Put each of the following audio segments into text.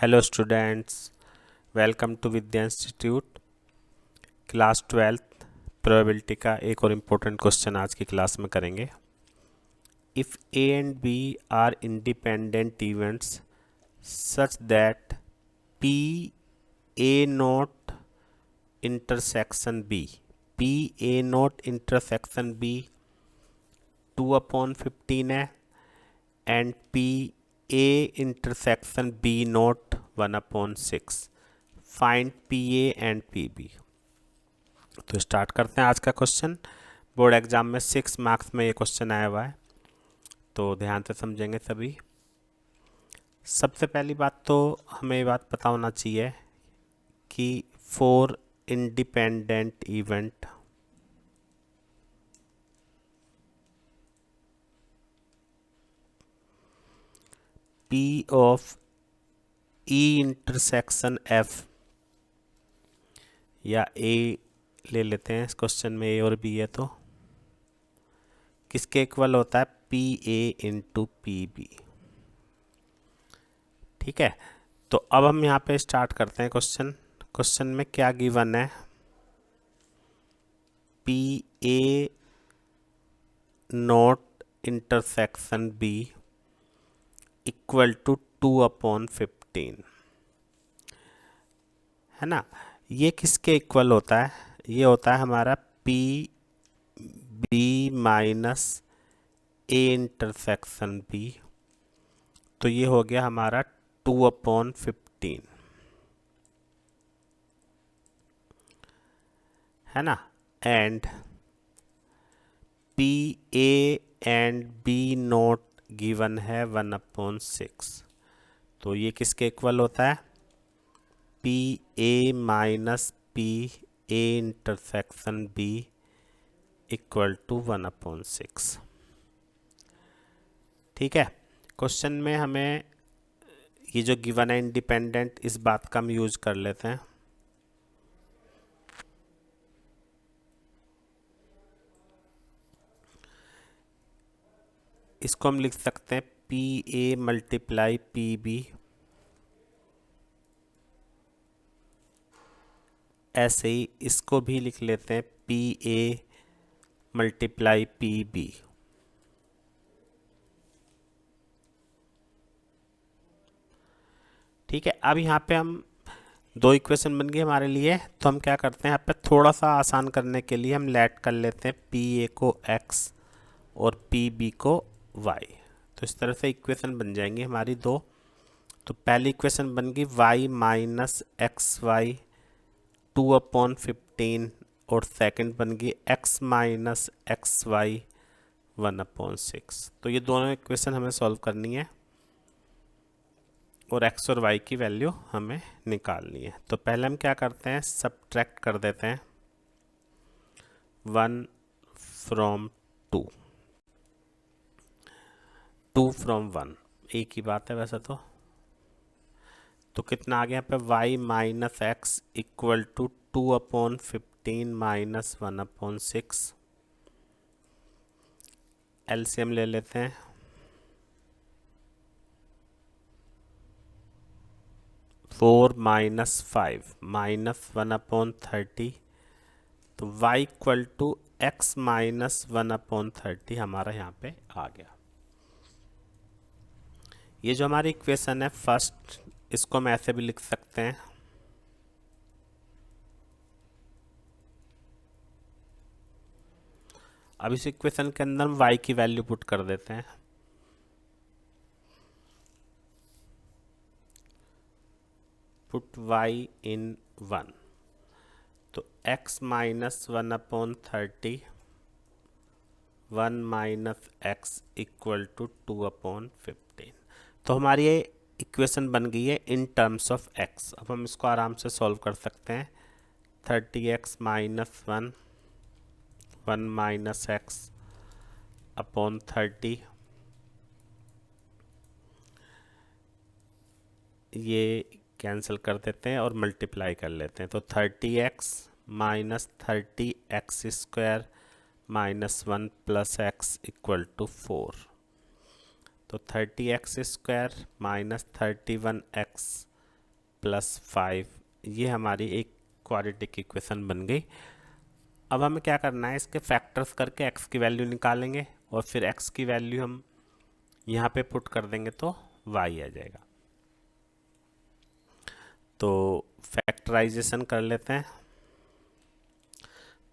Hello students, welcome to Vidya institute class 12th probability का एक और इम्पोर्टेंट क्वेश्चन आज की क्लास में करेंगे। If A and B are independent events such that P A not intersection B 2/15 है and P A intersection B not 1/6। Find P A and P B. तो start करते हैं आज का क्वेश्चन। बोर्ड एग्जाम में 6 marks में ये question आया हुआ है, तो ध्यान से समझेंगे सभी। सबसे पहली बात तो हमें ये बात पता होना चाहिए कि 4 independent event P of E intersection F या A ले लेते हैं, इस क्वेश्चन में A और B है तो किसके इक्वल होता है? PA into PB। ठीक है, तो अब हम यहाँ पे स्टार्ट करते हैं क्वेश्चन में क्या गिवन है? PA not intersection B equal to 2/15 है ना। ये किसके इक्वल होता है? ये होता है हमारा P B minus A intersection B. तो ये हो गया हमारा 2/15 है ना। And P A and B not given है 1/6। तो ये किसके इक्वल होता है? P A minus P A intersection B equal to 1/6। ठीक है, क्वेश्चन में हमें ये जो गिवन है इंडिपेंडेंट, इस बात का हम यूज कर लेते हैं। इसको हम लिख सकते हैं P A multiply P B. ऐसे ही इसको भी लिख लेते हैं P A multiply P B. ठीक है, अब यहाँ पे हम दो इक्वेशन बन गई हमारे लिए, तो हम क्या करते हैं, यहाँ पे थोड़ा सा आसान करने के लिए हम लेट कर लेते हैं पी ए को x और पी बी को y। तो इस तरह से इक्वेशन बन जाएंगी हमारी दो। तो पहली इक्वेशन बन गई y माइनस एक्स वाई 2/15 और सेकंड बन गई x माइनस एक्स वाई 1/6। तो ये दोनों इक्वेशन हमें सॉल्व करनी है और x और y की वैल्यू हमें निकालनी है। तो पहले हम क्या करते हैं, सब्ट्रैक्ट कर देते हैं 1 फ्रॉम 2 फ्रॉम 1, एक ही बात है वैसे तो कितना आ गया यहाँ पे? y minus x equal to 2/15 minus 1/6। LCM ले लेते हैं। 4 माइनस 5 माइनस 1/30। तो y equal to x minus 1/30 हमारा यहाँ पे आ गया। ये जो हमारी इक्वेशन है फर्स्ट, इसको हम ऐसे भी लिख सकते हैं अब इस इक्वेशन के अंदर हम y की वैल्यू पुट कर देते हैं। पुट y इन 1, तो x minus 1/30 1 minus x equal to 2/15। तो हमारी ये इक्वेशन बन गई है इन टर्म्स ऑफ x। अब हम इसको आराम से सॉल्व कर सकते हैं। 30x minus 1 minus x upon 30, ये कैंसिल कर देते हैं और मल्टीप्लाई कर लेते हैं। तो 30x minus 30x square minus 1 plus x equal to 4। तो 30x square minus 31x plus 5, ये हमारी एक क्वाड्रेटिक इक्वेशन बन गई। अब हमें क्या करना है, इसके फैक्टर्स करके x की वैल्यू निकालेंगे और फिर x की वैल्यू हम यहाँ पे पुट कर देंगे तो y आ जाएगा। तो फैक्टराइजेशन कर लेते हैं।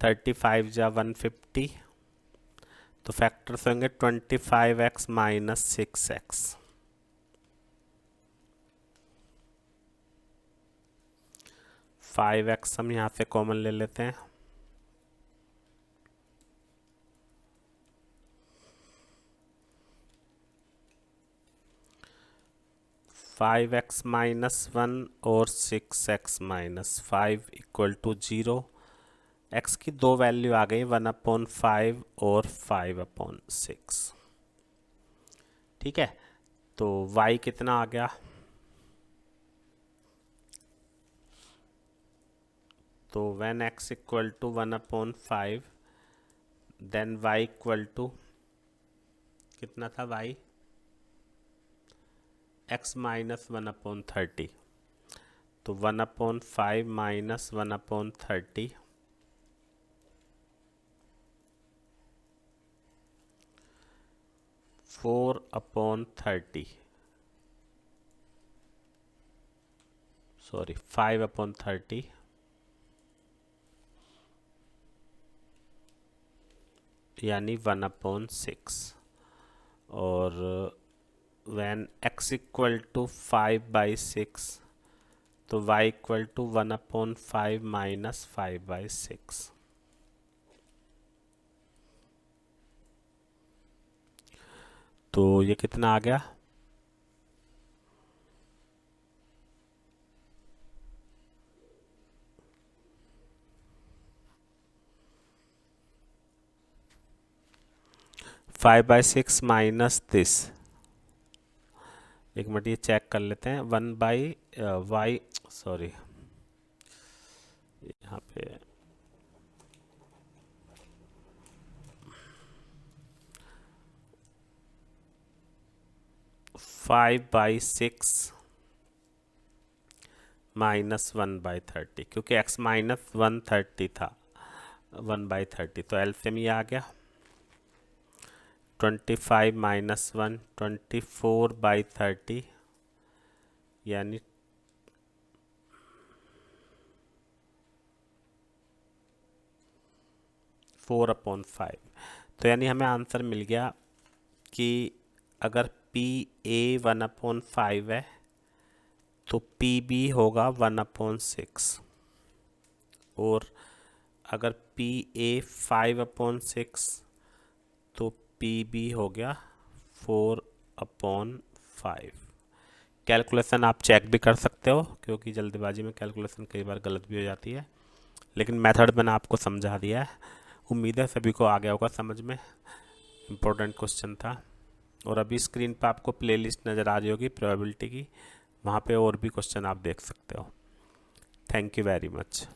35 जा 150, तो फैक्टर्स होंगे 25x minus 6x। Five x हम यहाँ से कॉमन ले लेते हैं। फाइव एक्स माइनस 1 और 6x minus 5 equal to 0। x की दो वैल्यू आ गई, 1/5 और 5/6। ठीक है, तो y कितना आ गया, तो when x equal to 1/5 then y equal to कितना था, y x माइनस 1/30, तो 1/5 माइनस 1/30 4/30, सॉरी 5/30 यानी 1/6। और when x इक्वल टू 5/6 तो y इक्वल टू 1/5 माइनस 5/6। तो ये कितना आ गया, five by six minus this, एक मिनट ये चेक कर लेते हैं, 1/y, सॉरी यहाँ पे 5/6 माइनस 1/30, क्योंकि x माइनस 130 था, 1/30, तो एलसीएम ये आ गया 25 माइनस 1 24/30 यानी 4/5। तो यानी हमें आंसर मिल गया कि अगर पी ए 1/5 है तो पी बी होगा 1/6, और अगर पी ए 5/6 तो पी बी हो गया 4/5। कैलकुलेशन आप चेक भी कर सकते हो, क्योंकि जल्दबाजी में कैलकुलेशन कई बार गलत भी हो जाती है, लेकिन मेथड मैंने आपको समझा दिया है। उम्मीद है सभी को आ गया होगा समझ में, इम्पोर्टेंट क्वेश्चन था। और अभी स्क्रीन पर आपको प्लेलिस्ट नज़र आ रही होगी प्रोबेबिलिटी की, वहाँ पे और भी क्वेश्चन आप देख सकते हो। Thank you very much.